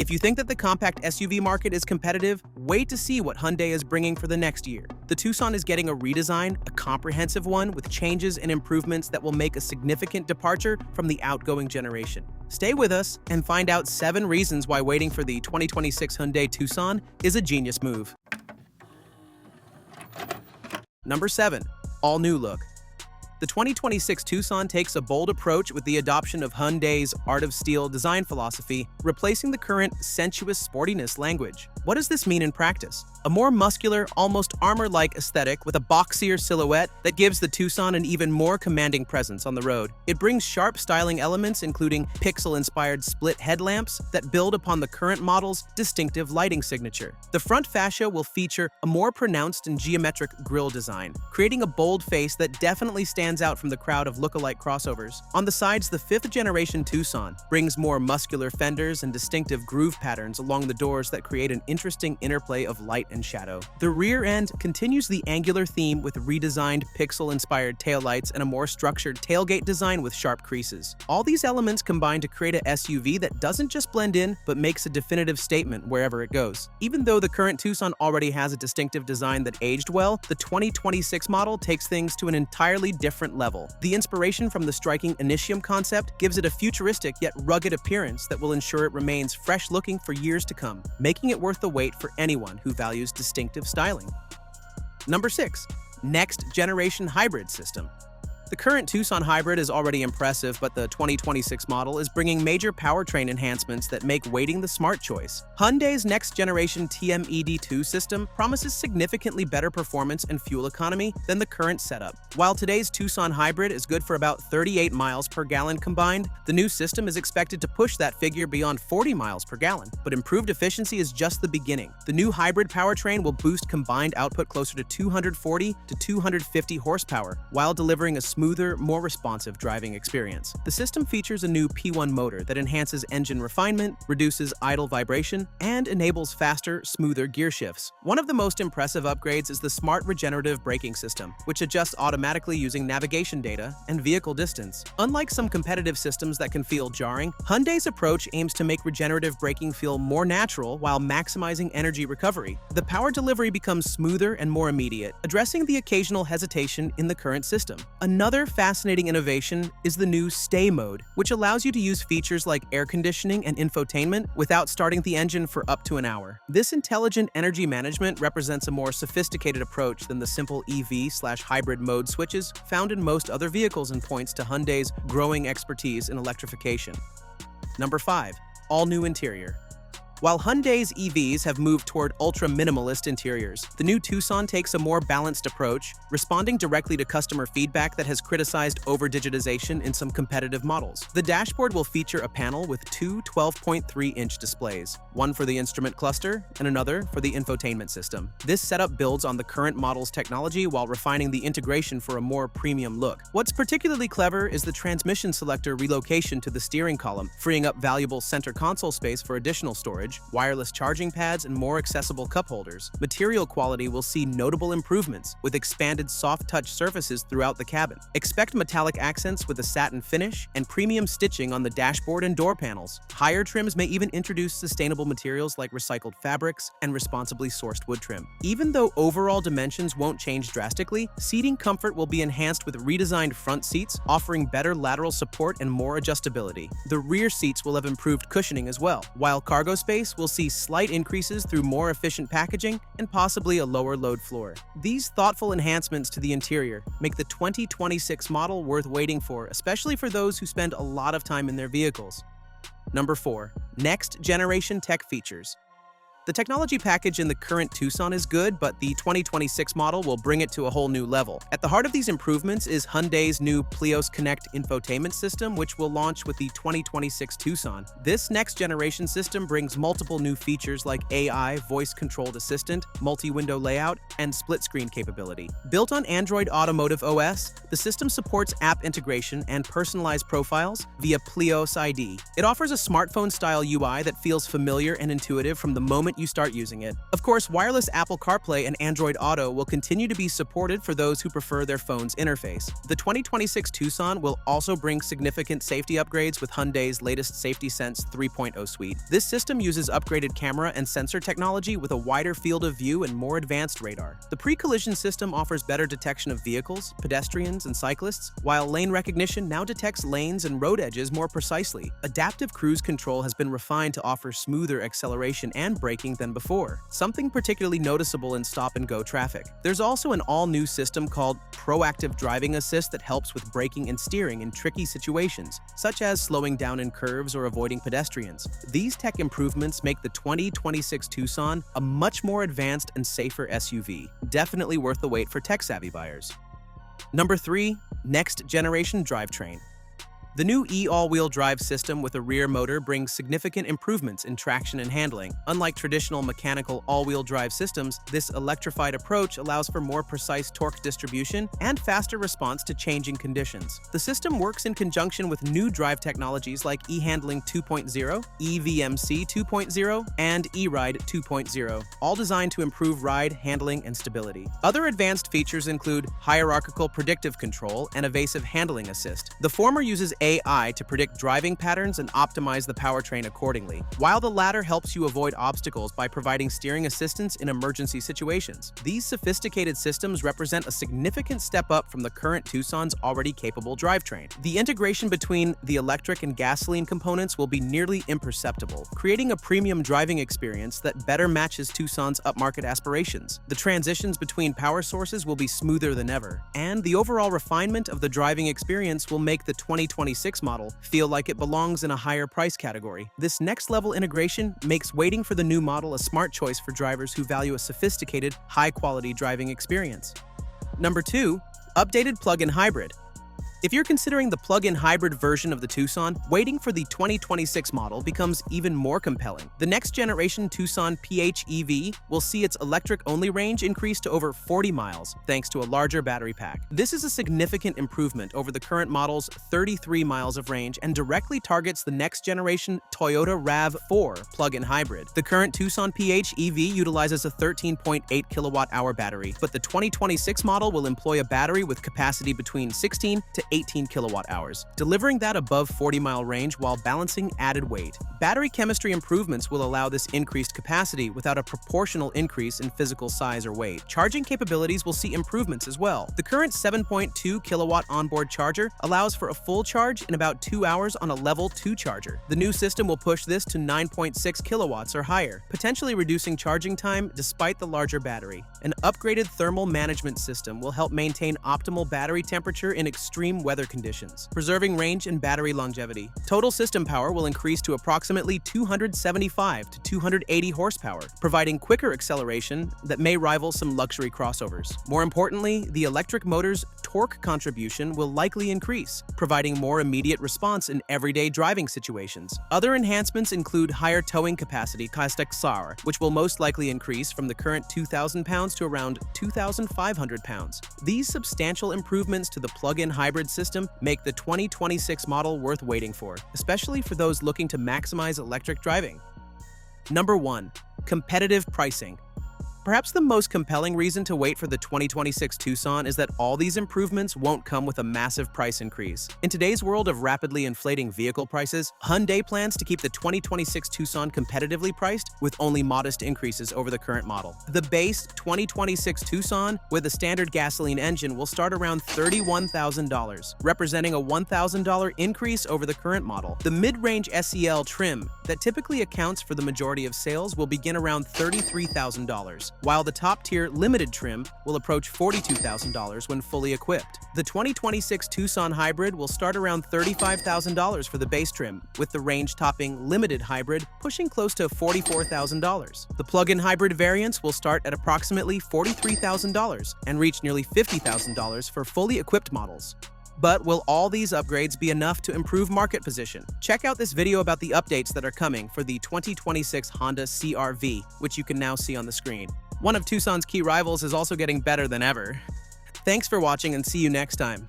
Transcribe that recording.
If you think that the compact SUV market is competitive, wait to see what Hyundai is bringing for the next year. The Tucson is getting a redesign, a comprehensive one with changes and improvements that will make a significant departure from the outgoing generation. Stay with us and find out 7 reasons why waiting for the 2026 Hyundai Tucson is a genius move. Number 7. All-new look. The 2026 Tucson takes a bold approach with the adoption of Hyundai's Art of Steel design philosophy, replacing the current sensuous sportiness language. What does this mean in practice? A more muscular, almost armor-like aesthetic with a boxier silhouette that gives the Tucson an even more commanding presence on the road. It brings sharp styling elements including pixel-inspired split headlamps that build upon the current model's distinctive lighting signature. The front fascia will feature a more pronounced and geometric grille design, creating a bold face that definitely stands out from the crowd of look-alike crossovers. On the sides, the 5th-generation Tucson brings more muscular fenders and distinctive groove patterns along the doors that create an interesting interplay of light and shadow. The rear end continues the angular theme with redesigned pixel-inspired taillights and a more structured tailgate design with sharp creases. All these elements combine to create a SUV that doesn't just blend in, but makes a definitive statement wherever it goes. Even though the current Tucson already has a distinctive design that aged well, the 2026 model takes things to an entirely different level. The inspiration from the striking Initium concept gives it a futuristic yet rugged appearance that will ensure it remains fresh-looking for years to come, making it worth the wait for anyone who values distinctive styling. Number 6. Next-generation hybrid system. The current Tucson hybrid is already impressive, but the 2026 model is bringing major powertrain enhancements that make waiting the smart choice. Hyundai's next-generation TMED2 system promises significantly better performance and fuel economy than the current setup. While today's Tucson hybrid is good for about 38 miles per gallon combined, the new system is expected to push that figure beyond 40 miles per gallon. But improved efficiency is just the beginning. The new hybrid powertrain will boost combined output closer to 240 to 250 horsepower, while delivering a smoother, more responsive driving experience. The system features a new P1 motor that enhances engine refinement, reduces idle vibration, and enables faster, smoother gear shifts. One of the most impressive upgrades is the smart regenerative braking system, which adjusts automatically using navigation data and vehicle distance. Unlike some competitive systems that can feel jarring, Hyundai's approach aims to make regenerative braking feel more natural while maximizing energy recovery. The power delivery becomes smoother and more immediate, addressing the occasional hesitation in the current system. Another fascinating innovation is the new Stay mode, which allows you to use features like air conditioning and infotainment without starting the engine for up to an hour. This intelligent energy management represents a more sophisticated approach than the simple EV/hybrid mode switches found in most other vehicles and points to Hyundai's growing expertise in electrification. Number 5. All-new interior. While Hyundai's EVs have moved toward ultra-minimalist interiors, the new Tucson takes a more balanced approach, responding directly to customer feedback that has criticized over-digitization in some competitive models. The dashboard will feature a panel with 2 12.3-inch displays, one for the instrument cluster and another for the infotainment system. This setup builds on the current model's technology while refining the integration for a more premium look. What's particularly clever is the transmission selector relocation to the steering column, freeing up valuable center console space for additional storage, wireless charging pads, and more accessible cup holders. Material quality will see notable improvements, with expanded soft-touch surfaces throughout the cabin. Expect metallic accents with a satin finish and premium stitching on the dashboard and door panels. Higher trims may even introduce sustainable materials like recycled fabrics and responsibly sourced wood trim. Even though overall dimensions won't change drastically, seating comfort will be enhanced with redesigned front seats, offering better lateral support and more adjustability. The rear seats will have improved cushioning as well, while cargo space will see slight increases through more efficient packaging and possibly a lower load floor. These thoughtful enhancements to the interior make the 2026 model worth waiting for, especially for those who spend a lot of time in their vehicles. Number 4. Next-generation tech features. The technology package in the current Tucson is good, but the 2026 model will bring it to a whole new level. At the heart of these improvements is Hyundai's new Plios Connect infotainment system, which will launch with the 2026 Tucson. This next-generation system brings multiple new features like AI, voice-controlled assistant, multi-window layout, and split-screen capability. Built on Android Automotive OS, the system supports app integration and personalized profiles via Plios ID. It offers a smartphone-style UI that feels familiar and intuitive from the moment you start using it. Of course, wireless Apple CarPlay and Android Auto will continue to be supported for those who prefer their phone's interface. The 2026 Tucson will also bring significant safety upgrades with Hyundai's latest Safety Sense 3.0 suite. This system uses upgraded camera and sensor technology with a wider field of view and more advanced radar. The pre-collision system offers better detection of vehicles, pedestrians, and cyclists, while lane recognition now detects lanes and road edges more precisely. Adaptive cruise control has been refined to offer smoother acceleration and braking than before, something particularly noticeable in stop-and-go traffic. There's also an all-new system called Proactive Driving Assist that helps with braking and steering in tricky situations, such as slowing down in curves or avoiding pedestrians. These tech improvements make the 2026 Tucson a much more advanced and safer SUV, definitely worth the wait for tech-savvy buyers. Number 3. NextGen Drivetrain. The new all-wheel drive system with a rear motor brings significant improvements in traction and handling. Unlike traditional mechanical all-wheel drive systems, this electrified approach allows for more precise torque distribution and faster response to changing conditions. The system works in conjunction with new drive technologies like eHandling 2.0, eVMC 2.0, and eRide 2.0, all designed to improve ride, handling, and stability. Other advanced features include hierarchical predictive control and evasive handling assist. The former uses AI to predict driving patterns and optimize the powertrain accordingly, while the latter helps you avoid obstacles by providing steering assistance in emergency situations. These sophisticated systems represent a significant step up from the current Tucson's already capable drivetrain. The integration between the electric and gasoline components will be nearly imperceptible, creating a premium driving experience that better matches Tucson's upmarket aspirations. The transitions between power sources will be smoother than ever, and the overall refinement of the driving experience will make the 2026 model feel like it belongs in a higher price category. This next-level integration makes waiting for the new model a smart choice for drivers who value a sophisticated, high-quality driving experience. Number 2. Updated plug-in hybrid. If you're considering the plug-in hybrid version of the Tucson, waiting for the 2026 model becomes even more compelling. The next-generation Tucson PHEV will see its electric-only range increase to over 40 miles, thanks to a larger battery pack. This is a significant improvement over the current model's 33 miles of range and directly targets the next-generation Toyota RAV4 plug-in hybrid. The current Tucson PHEV utilizes a 13.8 kilowatt-hour battery, but the 2026 model will employ a battery with capacity between 16 to 18 kilowatt-hours, delivering that above 40-mile range while balancing added weight. Battery chemistry improvements will allow this increased capacity without a proportional increase in physical size or weight. Charging capabilities will see improvements as well. The current 7.2 kilowatt onboard charger allows for a full charge in about 2 hours on a level 2 charger. The new system will push this to 9.6 kilowatts or higher, potentially reducing charging time despite the larger battery. An upgraded thermal management system will help maintain optimal battery temperature in extreme weather conditions, preserving range and battery longevity. Total system power will increase to approximately 275 to 280 horsepower, providing quicker acceleration that may rival some luxury crossovers. More importantly, the electric motor's torque contribution will likely increase, providing more immediate response in everyday driving situations. Other enhancements include higher towing capacity, which will most likely increase from the current 2,000 pounds to around 2,500 pounds. These substantial improvements to the plug-in hybrid system make the 2026 model worth waiting for, especially for those looking to maximize electric driving. Number 1. Competitive pricing. Perhaps the most compelling reason to wait for the 2026 Tucson is that all these improvements won't come with a massive price increase. In today's world of rapidly inflating vehicle prices, Hyundai plans to keep the 2026 Tucson competitively priced with only modest increases over the current model. The base 2026 Tucson with a standard gasoline engine will start around $31,000, representing a $1,000 increase over the current model. The mid-range SEL trim that typically accounts for the majority of sales will begin around $33,000. While the top-tier limited trim will approach $42,000 when fully equipped. The 2026 Tucson Hybrid will start around $35,000 for the base trim, with the range-topping limited hybrid pushing close to $44,000. The plug-in hybrid variants will start at approximately $43,000 and reach nearly $50,000 for fully equipped models. But will all these upgrades be enough to improve market position? Check out this video about the updates that are coming for the 2026 Honda CR-V, which you can now see on the screen. One of Tucson's key rivals is also getting better than ever. Thanks for watching and see you next time.